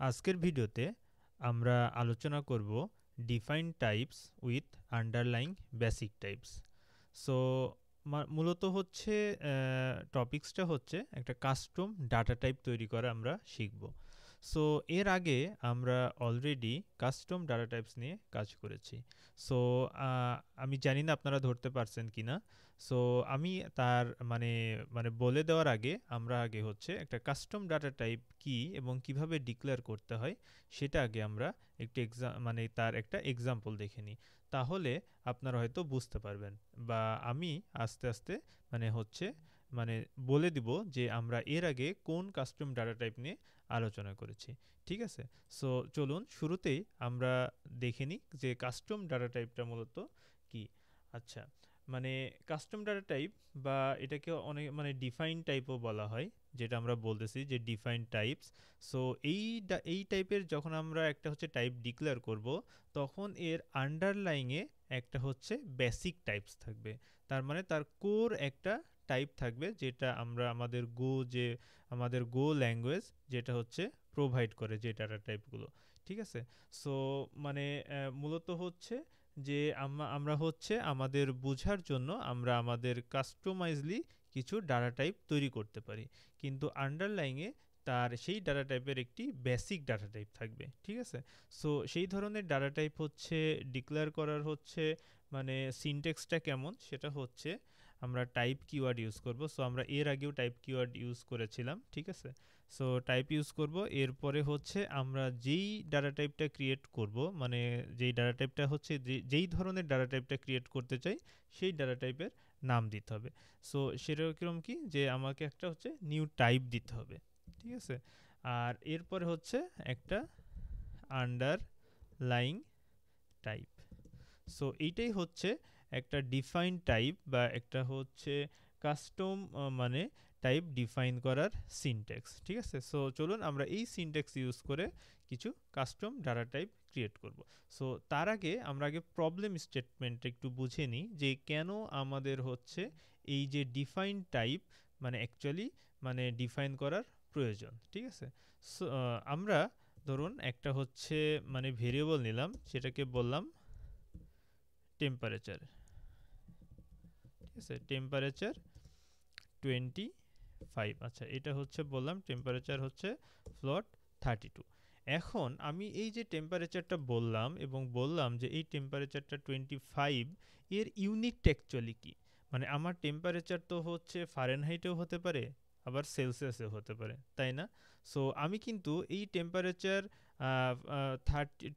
আজকের ভিডিওতে আমরা আলোচনা করব define types with underlying basic types. So মূলত হচ্ছে টপিক্সটা হচ্ছে একটা কাস্টম ডাটা টাইপ তৈরি করা আমরা শিখব। সো এর আগে আমরা অলরেডি কাস্টম ডাটা টাইপস নিয়ে কাজ করেছি। সো আমি জানি না আপনারা ধরতে পারছেন কিনা। সো আমি তার মানে মানে বলে দেওয়ার আগে আমরা আগে হচ্ছে একটা কাস্টম ডাটা টাইপ কি এবং কিভাবে ডিক্লেয়ার করতে হয় সেটা আগে আমরা একটু তার একটা এক্সাম্পল দেখে নিই। তাহলে আপনারা হয়তো বুঝতে পারবেন, বা আমি আস্তে আস্তে মানে বলে দিব যে আমরা এর আগে কোন কাস্টম ডাটা টাইপ নিয়ে আলোচনা করেছি। ঠিক আছে? সো চলুন শুরুতেই আমরা দেখে নিই যে কাস্টম ডাটা টাইপটা মূলত কি। আচ্ছা, মানে কাস্টম ডাটা টাইপ বা এটাকে অনেক ডিফাইন টাইপও বলা হয়, যেটা আমরা বলতেছি যে ডিফাইন টাইপস। সো এই টাইপের যখন আমরা একটা হচ্ছে টাইপ ডিক্লেয়ার করব, তখন এর আন্ডারলাইংয়ে একটা হচ্ছে বেসিক টাইপস থাকবে। তার মানে তার কোর একটা টাইপ থাকবে, যেটা আমরা আমাদের গো ল্যাঙ্গুয়েজ যেটা হচ্ছে প্রোভাইড করে যে ডাটা টাইপগুলো। ঠিক আছে? সো মূলত হচ্ছে যে আমরা হচ্ছে আমাদের বোঝার জন্য আমরা আমাদের কাস্টমাইজলি কিছু ডাটা টাইপ তৈরি করতে পারি, কিন্তু আন্ডারলাইংয়ে তার সেই ডাটা টাইপের একটি বেসিক ডাটা টাইপ থাকবে। ঠিক আছে? সো সেই ধরনের ডাটা টাইপ হচ্ছে ডিক্লেয়ার করার হচ্ছে সিনট্যাক্সটা কেমন, সেটা হচ্ছে আমরা টাইপ কিওয়ার্ড ইউজ করব। সো আমরা এর আগেও টাইপ কিওয়ার্ড ইউজ করেছিলাম। ঠিক আছে? সো টাইপ ইউজ করব, এরপরে হচ্ছে আমরা যেই ডাটা টাইপটা ক্রিয়েট করব, যেই ডাটা টাইপটা হচ্ছে যেই ধরনের ডাটা টাইপটা ক্রিয়েট করতে চাই সেই ডাটা টাইপের নাম দিতে হবে। সো সেরকম কি যে আমাকে একটা হচ্ছে নিউ টাইপ দিতে হবে। ঠিক আছে? আর এরপরে হচ্ছে একটা আন্ডারলাইং টাইপ। সো এইটাই হচ্ছে একটা ডিফাইন টাইপ বা একটা হচ্ছে কাস্টম টাইপ ডিফাইন করার সিনট্যাক্স। ঠিক আছে? সো চলুন আমরা এই সিনট্যাক্স ইউজ করে কিছু কাস্টম ডাটা টাইপ ক্রিয়েট করব। সো তার আগে আমরা প্রবলেম স্টেটমেন্ট একটু বুঝে নিই যে কেন আমাদের হচ্ছে এই যে ডিফাইন টাইপ অ্যাকচুয়ালি ডিফাইন করার প্রয়োজন। ঠিক আছে? সো আমরা ধরুন একটা হচ্ছে ভেরিয়েবল নিলাম, সেটাকে বললাম টেম্পারেচার। ঠিক আছে? টেম্পারেচার 25। আচ্ছা, এটা হচ্ছে বললাম টেম্পারেচার হচ্ছে ফ্লোট 32। এখন আমি এই যে টেম্পারেচারটা বললাম এবং বললাম যে এই টেম্পারেচারটা 25, এর ইউনিট অ্যাকচুয়ালি কি? আমার টেম্পারেচার তো হচ্ছে ফারেনহাইটেও হতে পারে, আবার সেলসিয়াসেও হতে পারে, তাই না? সো আমি কিন্তু এই টেম্পারেচার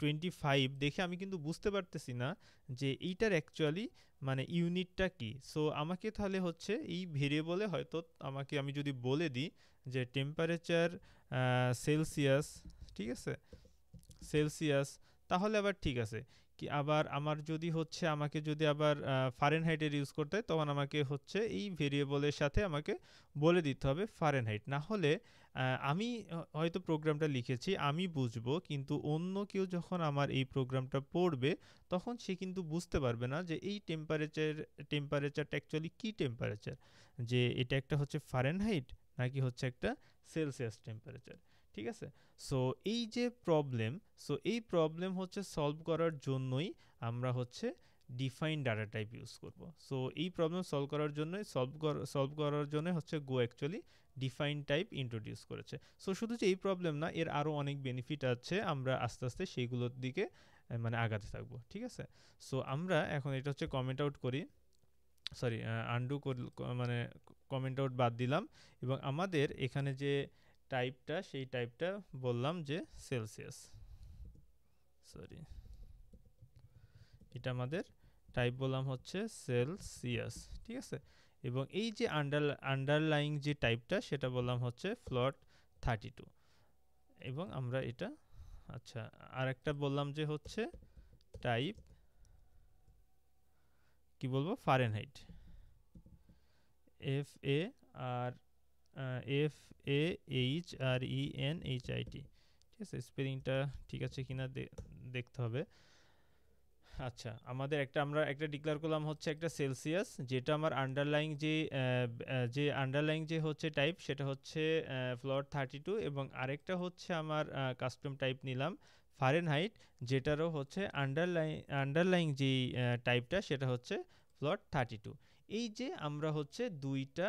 25 দেখে আমি কিন্তু বুঝতে পারতেছি না যে এইটার অ্যাকচুয়ালি ইউনিটটা কি। সো আমাকে তাহলে হচ্ছে এই ভেরিয়েবলে হয়তো আমি যদি বলে দিই যে টেম্পারেচার সেলসিয়াস, ঠিক আছে, সেলসিয়াস, তাহলে আবার ঠিক আছে। কি আবার আমাকে যদি আবার ফারেনহাইটের ইউজ করতে হয়, তখন আমাকে হচ্ছে এই ভেরিয়েবলের সাথে আমাকে বলে দিতে হবে ফারেনহাইট। না হলে আমি হয়তো প্রোগ্রামটা লিখেছি, আমি বুঝবো, কিন্তু অন্য কেউ যখন আমার এই প্রোগ্রামটা পড়বে, তখন সে কিন্তু বুঝতে পারবে না যে এই টেম্পারেচারটা অ্যাকচুয়ালি কী টেম্পারেচার, যে এটা একটা হচ্ছে ফারেনহাইট নাকি হচ্ছে একটা সেলসিয়াস টেম্পারেচার। ঠিক আছে? সো এই প্রবলেম হচ্ছে সলভ করার জন্যই আমরা হচ্ছে ডিফাইন ডাটা টাইপ ইউজ করব। সো এই প্রবলেম সলভ করার জন্য হচ্ছে গো অ্যাকচুয়ালি ডিফাইন টাইপ ইন্ট্রোডিউস করেছে। সো শুধু যে এই প্রবলেম না, এর আরও অনেক বেনিফিট আছে, আমরা আস্তে আস্তে সেইগুলোর দিকে আগাতে থাকবো। ঠিক আছে? সো আমরা এখন এটা হচ্ছে কমেন্ট আউট করি, সরি আনডু কমেন্ট আউট বাদ দিলাম, এবং আমাদের এখানে যে টাইপটা, সেই টাইপটা বললাম যে সেলসিয়াস। সরি, এটা আমাদের টাইপ বললাম হচ্ছে সেলসিয়াস। ঠিক আছে? এবং এই যে আন্ডারলাইং যে টাইপটা, সেটা বললাম হচ্ছে ফ্লোট 32। এবং আমরা এটা, আচ্ছা, আর একটা বললাম যে হচ্ছে টাইপ কি বলবো, Fahrenheit, F A R FAHRENHIT। ঠিক আছে? স্পেলিংটা ঠিক আছে কিনা দেখতে হবে। আচ্ছা, আমরা একটা ডিক্লেয়ার করলাম হচ্ছে একটা সেলসিয়াস, যেটা আমার আন্ডারলাইং যে হচ্ছে টাইপ সেটা হচ্ছে ফ্লোট 32, এবং আরেকটা হচ্ছে আমার কাস্টম টাইপ নিলাম ফারেনহাইট, যেটারও হচ্ছে আন্ডারলাইং যেই টাইপটা সেটা হচ্ছে ফ্লোট 32। এই যে আমরা হচ্ছে দুইটা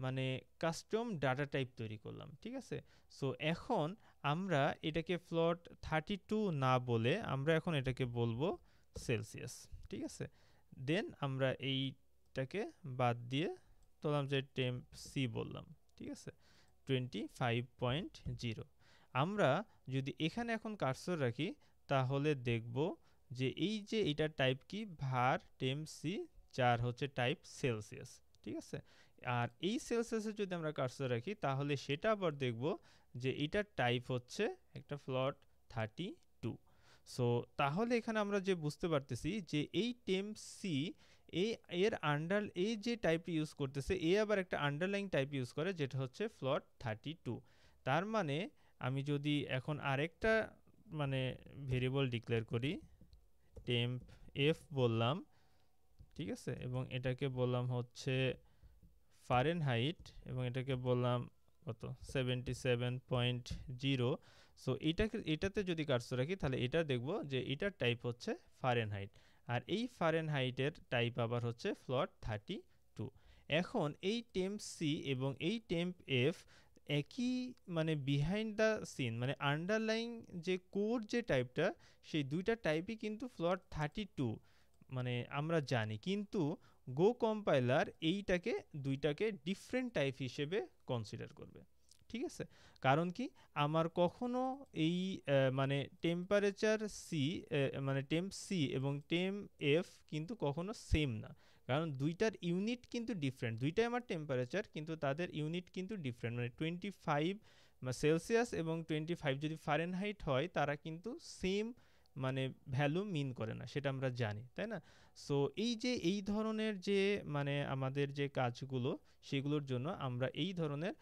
মানে কাস্টম ডাটা টাইপ তৈরি করলাম, ঠিক আছে। সো এখন আমরা এটাকে ফ্লোট 32 না বলে আমরা এখন এটাকে বলবো সেলসিয়াস, ঠিক আছে। দেন আমরা এইটাকে বাদ দিয়ে ধরলাম যে টেম্প সি বললাম, ঠিক আছে, 25.0। আমরা যদি এখানে এখন কার্সর রাখি তাহলে দেখব যে এই যে এটার টাইপ কি, ভার টেম্প সি, যার হচ্ছে টাইপ সেলসিয়াস, ঠিক আছে। আর এই সেলসিয়াসে যদি আমরা কার্সর রাখি তাহলে সেটা আবার দেখব যে এটার টাইপ হচ্ছে একটা ফ্লোট 32। সো তাহলে এখানে আমরা যে বুঝতে পারতেছি যে এই টেম্প সি এই যে টাইপটি ইউজ করতেছে, আবার একটা আন্ডারলাইন টাইপ ইউজ করে যেটা হচ্ছে ফ্লোট 32। তার মানে আমি যদি এখন আরেকটা মানে ভেরিয়েবল ডিক্লেয়ার করি, টেম্প এফ বললাম, ঠিক আছে, এবং এটাকে বললাম হচ্ছে ফারেনহাইট, এবং এটাকে বললাম কত 77.0। সো এটাতে যদি কার্সর রাখি তাহলে এটা দেখব যে এটার টাইপ হচ্ছে ফারেনহাইট, আর এই ফারেনহাইটের টাইপ আবার হচ্ছে ফ্লোট 32। এখন এই টেম্প সি এবং এই টেম্প এফ একই মানে বিহাইন্ড দ্য সিন মানে আন্ডারলাইং যে কোর যে টাইপটা, সেই দুইটা টাইপই কিন্তু ফ্লোট 32 মানে আমরা জানি, কিন্তু গো কম্পাইলার দুইটাকে ডিফারেন্ট টাইপ হিসেবে কনসিডার করবে, ঠিক আছে। কারণ কি, আমার কখনো এই মানে টেম্পারেচার সি মানে টেম্প সি এবং টেম্প এফ কিন্তু কখনো সেম না, কারণ দুইটার ইউনিট কিন্তু ডিফারেন্ট। দুইটাই আমার টেম্পারেচার, কিন্তু তাদের ইউনিট কিন্তু ডিফারেন্ট। মানে 25 সেলসিয়াস এবং 25 যদি ফারেনহাইট হয়, তারা কিন্তু সেম মানে ভ্যালু মিন করে না, সেটা আমরা জানি, তাই না। সো এই যে এই ধরনের যে মানে আমাদের যে কাজগুলো, সেগুলোর জন্য আমরা এই ধরনের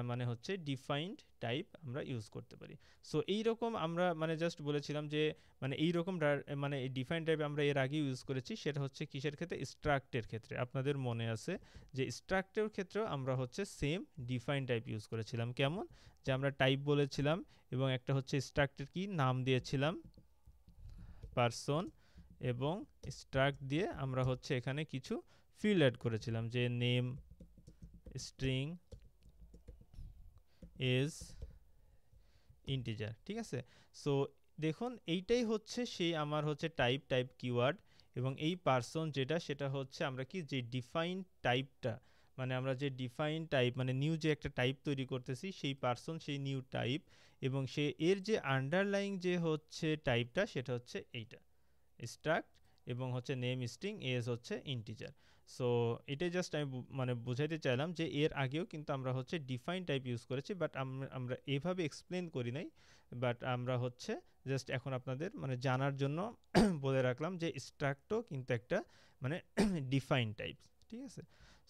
মানে হচ্ছে ডিফাইন্ড টাইপ আমরা ইউজ করতে পারি। সো এই রকম আমরা মানে জাস্ট বলেছিলাম যে মানে এই রকম মানে এই ডিফাইন্ড টাইপ আমরা এর আগে ইউজ করেছি, সেটা হচ্ছে কিসের ক্ষেত্রে, স্ট্রাক্টের ক্ষেত্রে। আপনাদের মনে আছে যে স্ট্রাক্টের ক্ষেত্রেও আমরা হচ্ছে সেম ডিফাইন্ড টাইপ ইউজ করেছিলাম। কেমন, যে আমরা টাইপ বলেছিলাম এবং একটা হচ্ছে স্ট্রাক্টের কি নাম দিয়েছিলাম পারসন, এবং স্ট্রাক্ট দিয়ে আমরা হচ্ছে এখানে কিছু ফিল্ড অ্যাড করেছিলাম, যে নেম, স্ট্রিং, এজ, ইন্টিজার, ঠিক আছে। সো দেখুন এইটাই হচ্ছে সেই আমার হচ্ছে টাইপ কিওয়ার্ড, এবং এই পারসন যেটা, সেটা হচ্ছে আমরা কি যে ডিফাইন টাইপটা মানে আমরা যে ডিফাইন টাইপ মানে নিউ যে একটা টাইপ তৈরি করতেছি, সেই পারসন সেই নিউ টাইপ, এবং এর যে আন্ডারলাইং যে হচ্ছে টাইপটা সেটা হচ্ছে এইটা স্ট্রাক্ট, এবং হচ্ছে নেম, স্ট্রিং, এজ হচ্ছে ইন্টিজার। সো এটাই জাস্ট আমি মানে বোঝাইতে চাইলাম যে এর আগেও কিন্তু আমরা হচ্ছে ডিফাইন টাইপ ইউজ করেছি, বাট আমরা এভাবে এক্সপ্লেন করি নাই, বাট আমরা হচ্ছে জাস্ট এখন আপনাদের মানে জানার জন্য বলে রাখলাম যে স্ট্রাক্টও কিন্তু একটা মানে ডিফাইন টাইপ, ঠিক আছে।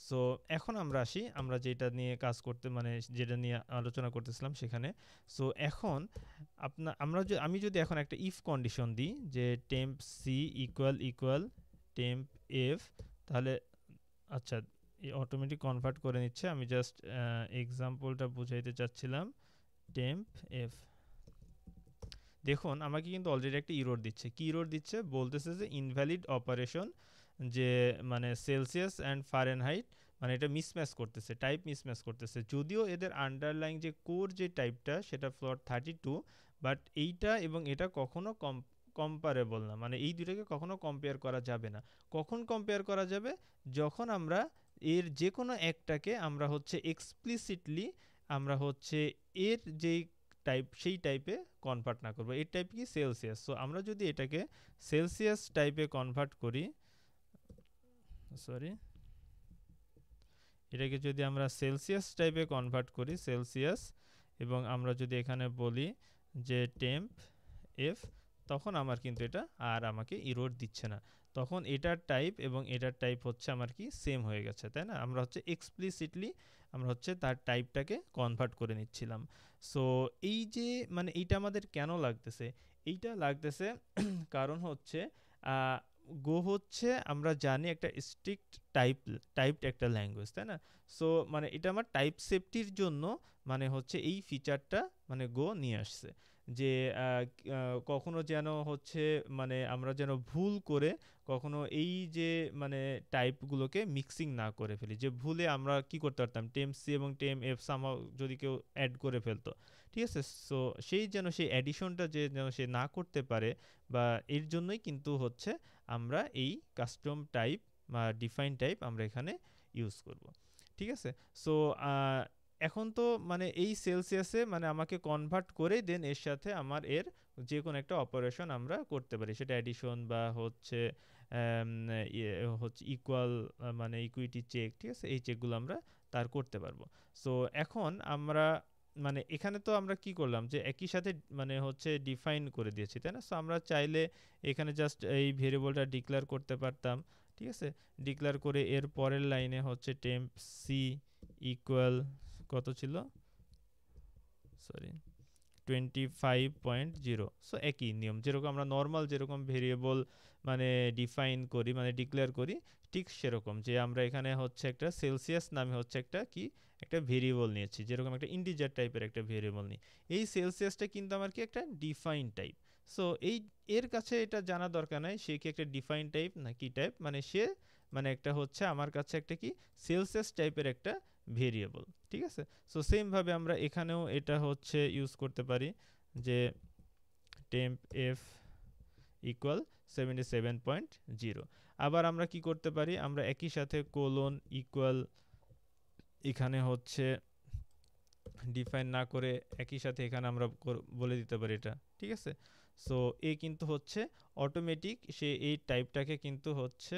সো এখন আমরা আসি আমরা যেটা নিয়ে কাজ করতে মানে যেটা নিয়ে আলোচনা করতেছিলাম সেখানে। সো এখন আমি যদি এখন একটা ইফ কন্ডিশন দিই যে temp C equal temp F, তাহলে আচ্ছা অটোমেটিক কনভার্ট করে নিচ্ছে। আমি জাস্ট এক্সাম্পলটা বুঝাইতে চাচ্ছিলাম। টেম্প এফ, দেখুন আমাকে কিন্তু অলরেডি একটা ইরর দিচ্ছে। কি ইরর দিচ্ছে, বলতেছে যে ইনভ্যালিড অপারেশন, যে মানে সেলসিয়াস অ্যান্ড ফারেনহাইট মানে এটা মিসম্যাচ করতেছে, টাইপ মিসম্যাচ করতেছে, যদিও এদের আন্ডারলাইং যে কোর যে টাইপটা সেটা ফ্লোট 32, বাট এইটা এবং এটা কখনো কম্পারেবল না, মানে এই দুটোকে কখনো কম্পেয়ার করা যাবে না। কখন কম্পেয়ার করা যাবে, যখন আমরা এর যে কোনো একটাকে আমরা হচ্ছে এক্সপ্লিসিটলি আমরা হচ্ছে এর যেই টাইপ সেই টাইপে কনভার্ট না করবো। এর টাইপ কি সেলসিয়াস। সো আমরা যদি এটাকে সেলসিয়াস টাইপে কনভার্ট করি, সরি এটাকে যদি আমরা সেলসিয়াস টাইপে কনভার্ট করি, সেলসিয়াস, এবং আমরা যদি এখানে বলি যে টেম্প এফ, তখন আমার কিন্তু এটা আর আমাকে ইরর দিচ্ছে না। তখন এটার টাইপ এবং এটার টাইপ হচ্ছে আমার কি সেম হয়ে গেছে, তাই না। আমরা হচ্ছে এক্সপ্লিসিটলি আমরা হচ্ছে তার টাইপটাকে কনভার্ট করে নিচ্ছিলাম। সো এই যে মানে এইটা আমাদের কেন লাগতেছে, এইটা লাগতেছে কারণ হচ্ছে গো হচ্ছে আমরা জানি একটা স্ট্রিক্ট টাইপড একটা ল্যাঙ্গুয়েজ, তাই না? সো মানে এটা আমার টাইপ সেফটির জন্য মানে হচ্ছে এই ফিচারটা মানে গো নিয়ে আসছে, যে কখনো যেন হচ্ছে মানে আমরা যেন ভুল করে কখনো এই যে মানে টাইপগুলোকে মিক্সিং না করে ফেলি, যে ভুলে আমরা কি করতে পারতাম টেম সি এবং টেম এফ সামহাও যদি কেউ অ্যাড করে ফেলতো, ঠিক আছে? সো সেই যেন সেই অ্যাডিশনটা যে যেন সে না করতে পারে, বা এর জন্যই কিন্তু হচ্ছে আমরা এই কাস্টম টাইপ বা ডিফাইন টাইপ আমরা এখানে ইউজ করব, ঠিক আছে? সো এখন তো মানে এই সেলসিয়াসে মানে আমাকে কনভার্ট করে দেন এর সাথে আমার এর যে কোনো একটা অপারেশন আমরা করতে পারি, সেটা অ্যাডিশন বা হচ্ছে হচ্ছে ইকুয়াল মানে ইকুইটি চেক, ঠিক আছে? এই চেকগুলো আমরা তার করতে পারবো। সো এখন আমরা মানে এখানে তো আমরা কি করলাম যে একই সাথে মানে হচ্ছে ডিফাইন করে দিয়েছি, তাই না? সো আমরা চাইলে এখানে জাস্ট এই ভেরিয়েবলটা ডিক্লেয়ার করতে পারতাম, ঠিক আছে? ডিক্লেয়ার করে এর পরের লাইনে হচ্ছে টেম্প সি ইকুয়াল কত ছিল, সরি 25.0। সো একই নিয়ম, যেরকম আমরা নর্মাল যেরকম ভেরিয়েবল মানে ডিফাইন করি মানে ডিক্লেয়ার করি, ঠিক সেরকম যে আমরা এখানে হচ্ছে একটা সেলসিয়াস নামে হচ্ছে একটা কি একটা ভেরিয়েবল নিয়েছি, যেরকম একটা ইন্টিজার টাইপের একটা ভেরিয়েবল নিই। এই সেলসিয়াসটা কিন্তু আমার কি একটা ডিফাইন টাইপ। সো এই এর কাছে এটা জানা দরকার নাই সে কি একটা ডিফাইন টাইপ না কি টাইপ, মানে সে মানে একটা হচ্ছে আমার কাছে একটা কি সেলসিয়াস টাইপের একটা ভেরিয়েবল, ঠিক আছে? সো সেম ভাবে আমরা এখানেও এটা হচ্ছে ইউজ করতে পারি, যে টেম্প এফ ইকুয়াল 77.0। আবার আমরা কি করতে পারি, আমরা একই সাথে কোলন ইকুয়াল এখানে হচ্ছে ডিফাইন না করে একই সাথে এখানে আমরা বলে দিতে পারি এটা, ঠিক আছে? সো এ কিন্তু হচ্ছে অটোমেটিক সে এই টাইপটাকে কিন্তু হচ্ছে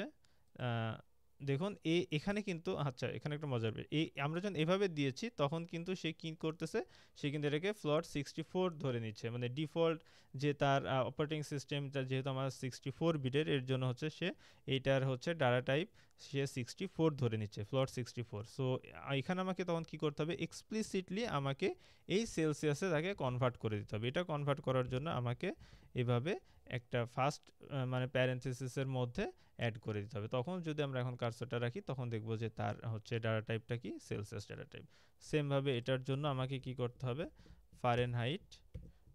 দেখুন এখানে কিন্তু আচ্ছা এখানে একটা মজার এই আমরা যখন এভাবে দিয়েছি তখন কিন্তু সে কি করতেছে, সে কিন্তু এটাকে ফ্লোট 64 ধরে নিচ্ছে, মানে ডিফল্ট যে তার অপারেটিং সিস্টেমটা যেহেতু আমার 64 বিটের, এর জন্য হচ্ছে সে এইটার হচ্ছে ডাটা টাইপ সে 64 ধরে নিচ্ছে, ফ্লোট 64। সো এখানে আমাকে তখন কি করতে হবে, এক্সপ্লিসিটলি আমাকে এই সেলসিয়াসে তাকে কনভার্ট করে দিতে হবে। এটা কনভার্ট করার জন্য আমাকে এভাবে একটা ফার্স্ট মানে প্যারেন্থেসিসের মধ্যে অ্যাড করে দিতে হবে। তখন যদি আমরা এখন কার্সরটা রাখি তখন দেখব যে তার হচ্ছে ডাটা টাইপটা কি সেলসিয়াস ডাটা টাইপ। সেম ভাবে এটার জন্য আমাকে কি করতে হবে, ফারেনহাইট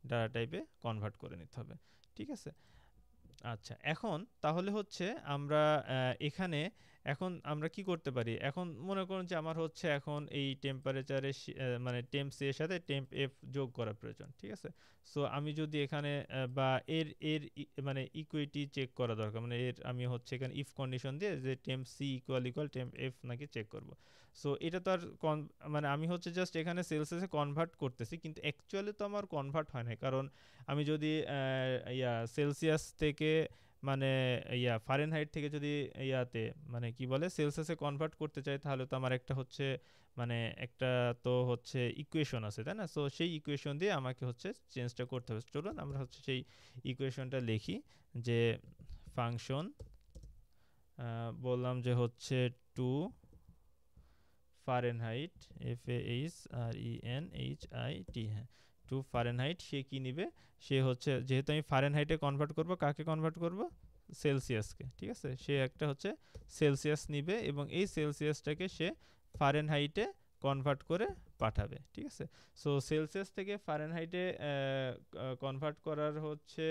ডাটা টাইপে কনভার্ট করে নিতে হবে, ঠিক আছে? আচ্ছা এখন তাহলে হচ্ছে আমরা এখানে এখন আমরা কি করতে পারি, এখন মনে করুন যে আমার হচ্ছে এখন এই টেম্পারেচারে মানে টেম্প সি এর সাথে টেম্প এফ যোগ করা প্রয়োজন, ঠিক আছে? সো আমি যদি এখানে বা এর এর মানে ইকুইটি চেক করা দরকার, মানে এর আমি হচ্ছে এখানে ইফ কন্ডিশন দিয়ে যে temp C equal equal temp F নাকি চেক করব। সো এটা তো আর মানে আমি হচ্ছে জাস্ট এখানে সেলসিয়াসে কনভার্ট করতেছি, কিন্তু অ্যাকচুয়ালি তো আমার কনভার্ট হয় না, কারণ আমি যদি সেলসিয়াস থেকে মানে ফারেনহাইট থেকে যদি ইয়াতে মানে কি বলে সেলসিয়াসে কনভার্ট করতে চাই, তাহলে তো আমার একটা হচ্ছে মানে একটা তো হচ্ছে ইকুয়েশন আছে, তাই না? সো সেই ইকুয়েশন দিয়ে আমাকে হচ্ছে চেঞ্জটা করতে হবে। চলুন আমরা হচ্ছে সেই ইকুয়েশনটা লিখি, যে ফাংশন বললাম যে হচ্ছে টু ফারেনহাইট FARENHIT, হ্যাঁ টু ফারেনহাইট সে কি নিবে, সে হচ্ছে যেহেতু আমি ফারেনহাইটে কনভার্ট করব, কাকে কনভার্ট করব, সেলসিয়াসকে, ঠিক আছে? সে একটা হচ্ছে সেলসিয়াস নিবে এবং এই সেলসিয়াসটাকে সে ফারেনহাইটে কনভার্ট করে পাঠাবে, ঠিক আছে? সো সেলসিয়াস থেকে ফারেনহাইটে কনভার্ট করার হচ্ছে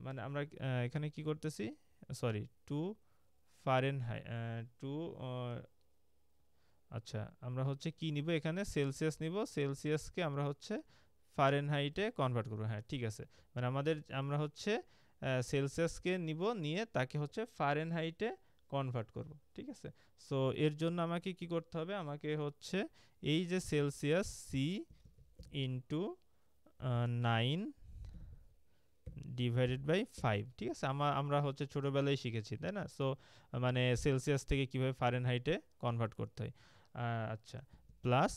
মানে আমরা এখানে কি করতেছি, সরি টু ফারেনহাইট টু আচ্ছা আমরা হচ্ছে কি নিব, এখানে সেলসিয়াস নিব, সেলসিয়াসকে আমরা হচ্ছে ফারেনহাইটে কনভার্ট করব, হ্যাঁ ঠিক আছে? মানে আমরা হচ্ছে সেলসিয়াসকে নিব, নিয়ে তাকে হচ্ছে ফারেনহাইটে কনভার্ট করব, ঠিক আছে? সো এর জন্য আমাকে কি করতে হবে, আমাকে হচ্ছে এই যে Celsius C into 9 divided by 5, ঠিক আছে? আমরা হচ্ছে ছোটোবেলায় শিখেছি, তাই না? সো মানে সেলসিয়াস থেকে কীভাবে ফারেনহাইটে কনভার্ট করতে হয়। আচ্ছা প্লাস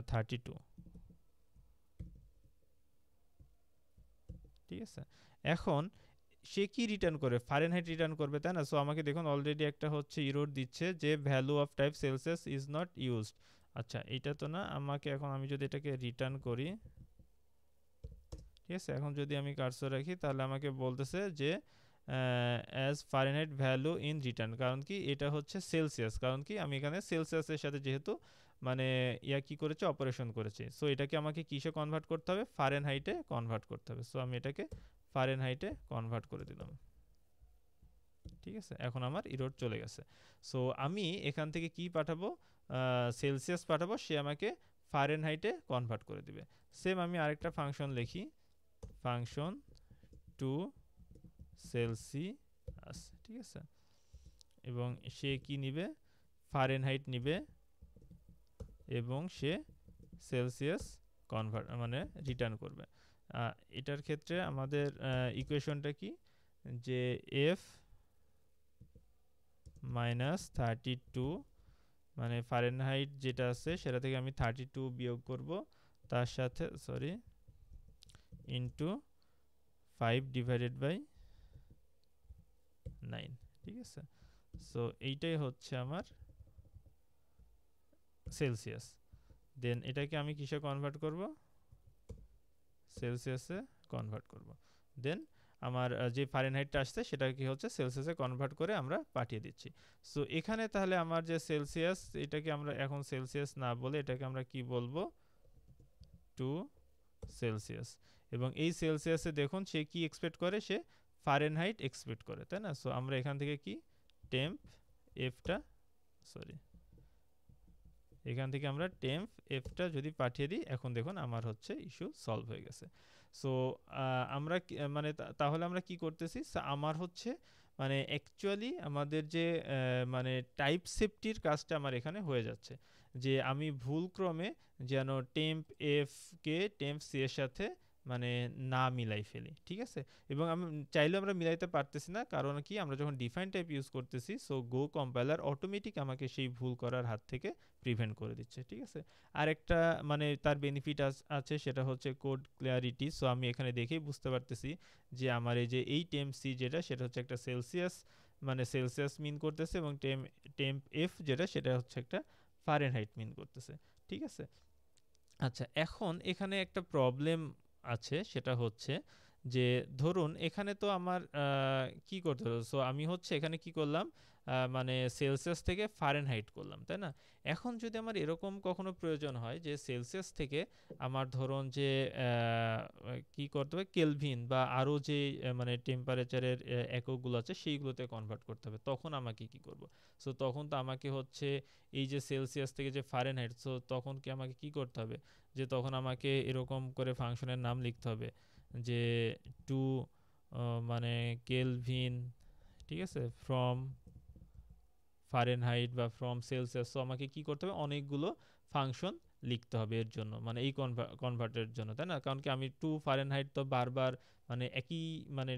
32, ঠিক আছে? এখন সে কি রিটার্ন করে, ফারেনহাইট রিটার্ন করবে, তাই না? সো আমাকে দেখুন অলরেডি একটা হচ্ছে ইরর দিচ্ছে যে value of type Celsius is not used. আচ্ছা এটা তো না, আমাকে এখন আমি যদি এটাকে রিটার্ন করি, ঠিক আছে? এখন যদি আমি কার্সর রাখি তাহলে আমাকে বলতেছে যে as Fahrenheit value in return, কারণ কি এটা হচ্ছে সেলসিয়াস, কারণ কি আমি এখানে সেলসিয়াসের সাথে যেহেতু মানে কি করেছে, অপারেশন করেছে, সো এটাকে আমাকে কিসে কনভার্ট করতে হবে, ফারেনহাইটে কনভার্ট করতে হবে। সো আমি এটাকে ফারেনহাইটে কনভার্ট করে দিলাম। ঠিক আছে, এখন আমার ইরোড চলে গেছে। সো আমি এখান থেকে কি পাঠাবো, সেলসিয়াস পাঠাবো, সে আমাকে ফারেনহাইটে কনভার্ট করে দিবে। সেম আমি আরেকটা ফাংশন লিখি, ফাংশন টু সেলসিয়াস, ঠিক আছে, এবং সে কি নিবে, ফারেনহাইট নিবে, এবং সে সেলসিয়াস কনভার্ট মানে রিটার্ন করবে। এটার ক্ষেত্রে আমাদের ইকুয়েশনটা কি, যে এফ -32 মানে ফারেনহাইট যেটা আছে সেটা থেকে আমি 32 বিয়োগ করব, তার সাথে সরি ইনটু 5/9, ঠিক আছে। সো এইটাই হচ্ছে আমার সেলসিয়াস। দেন এটাকে আমি কিসে কনভার্ট করব, সেলসিয়াসে কনভার্ট করব। দেন আমার যে ফারেনহাইটটা আসছে সেটা কি হচ্ছে সেলসিয়াসে কনভার্ট করে আমরা পাঠিয়ে দিচ্ছি। সো এখানে তাহলে আমার যে সেলসিয়াস, এটাকে আমরা এখন সেলসিয়াস না বলে এটাকে আমরা কি বলবো, টু সেলসিয়াস। এবং এই সেলসিয়াসে দেখুন সে কি এক্সপেক্ট করে, সে ফারেনহাইট এক্সপেক্ট করে, তাই না। সো আমরা এখান থেকে কি টেম্প এফটা সরি এখান থেকে আমরা টেম্প এফটা যদি পাঠিয়ে দিই, এখন দেখুন আমার হচ্ছে ইস্যু সলভ হয়ে গেছে। সো আমরা মানে তাহলে আমরা কি করতেছি, আমার হচ্ছে মানে অ্যাকচুয়ালি আমাদের যে মানে টাইপ সেফটির কাজটা আমার এখানে হয়ে যাচ্ছে, যে আমি ভুলক্রমে যেন টেম্প এফ কে টেম্প সি এর সাথে মানে না মিলাই ফেলি, ঠিক আছে। এবং আমি চাইলেও আমরা মিলাইতে পারতেছি না, কারণ কি আমরা যখন ডিফাইন টাইপ ইউজ করতেছি, সো গো কম্পাইলার অটোমেটিক আমাকে সেই ভুল করার হাত থেকে প্রিভেন্ট করে দিচ্ছে, ঠিক আছে। আর একটা মানে তার বেনিফিট আছে, সেটা হচ্ছে কোড ক্লিয়ারিটি। সো আমি এখানে দেখেই বুঝতে পারতেছি যে আমার এই যে এই টেম্প সি যেটা, সেটা হচ্ছে একটা সেলসিয়াস মানে সেলসিয়াস মিন করতেছে, এবং টেম্প এফ যেটা সেটা হচ্ছে একটা ফারেনহাইট মিন করতেছে, ঠিক আছে। আচ্ছা, এখন এখানে একটা প্রবলেম আছে, সেটা হচ্ছে যে ধরুন এখানে তো আমার কি করতে হলো, সো আমি হচ্ছে এখানে কি করলাম, মানে সেলসিয়াস থেকে ফারেনহাইট করলাম, তাই না। এখন যদি আমার এরকম কখনো প্রয়োজন হয় যে সেলসিয়াস থেকে আমার ধরুন যে কি করতে হবে, কেলভিন বা আরও যে মানে টেম্পারেচারের এককগুলো আছে সেইগুলোতে কনভার্ট করতে হবে, তখন আমাকে কি করব। সো তখন তো আমাকে হচ্ছে এই যে সেলসিয়াস থেকে যে ফারেনহাইট, সো তখন কি আমাকে কি করতে হবে, যে তখন আমাকে এরকম করে ফাংশনের নাম লিখতে হবে, যে টু মানে কেলভিন, ঠিক আছে, ফ্রম ফারেনহাইট বা ফ্রম সেলসিয়াস। সো আমাকে কি করতে হবে, অনেকগুলো ফাংশন লিখতে হবে এর জন্য, মানে এই কনভার্টের জন্য, তাই না। কারণ কি আমি টু ফারেনহাইট তো বারবার মানে একই মানে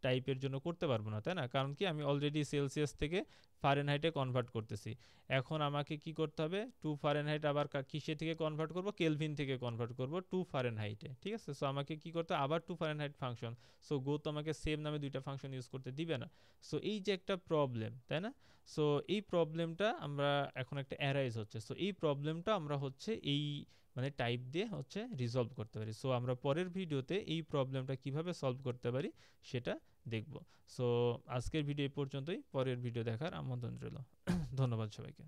টাইপের জন্য করতে পারবো না, তাই না। কারণ কি আমি অলরেডি সেলসিয়াস থেকে ফারেনহাইটে কনভার্ট করতেছি। এখন আমাকে কি করতে হবে, টু ফারেনহাইট আবার কিসে থেকে কনভার্ট করব, কেলভিন থেকে কনভার্ট করব টু ফারেনহাইটে, ঠিক আছে। সো আমাকে কি করতে হবে, আবার to Fahrenheit function. So go তো আমাকে সেম নামে দুইটা ফাংশন ইউজ করতে দিবে না। সো এই যে একটা প্রবলেম, তাই না। সো এই প্রবলেমটা আমরা এখন একটা অ্যারাইজ হচ্ছে, সো এই প্রবলেমটা আমরা হচ্ছে এই মানে টাইপ দিয়ে হচ্ছে রিজলভ করতে পারি। সো আমরা পরের ভিডিওতে এই প্রবলেমটা কিভাবে সলভ করতে পারি সেটা দেখব। সো আজকের ভিডিও এই পর্যন্তই, পরের ভিডিও দেখার আমন্ত্রণ রইল। ধন্যবাদ সবাইকে।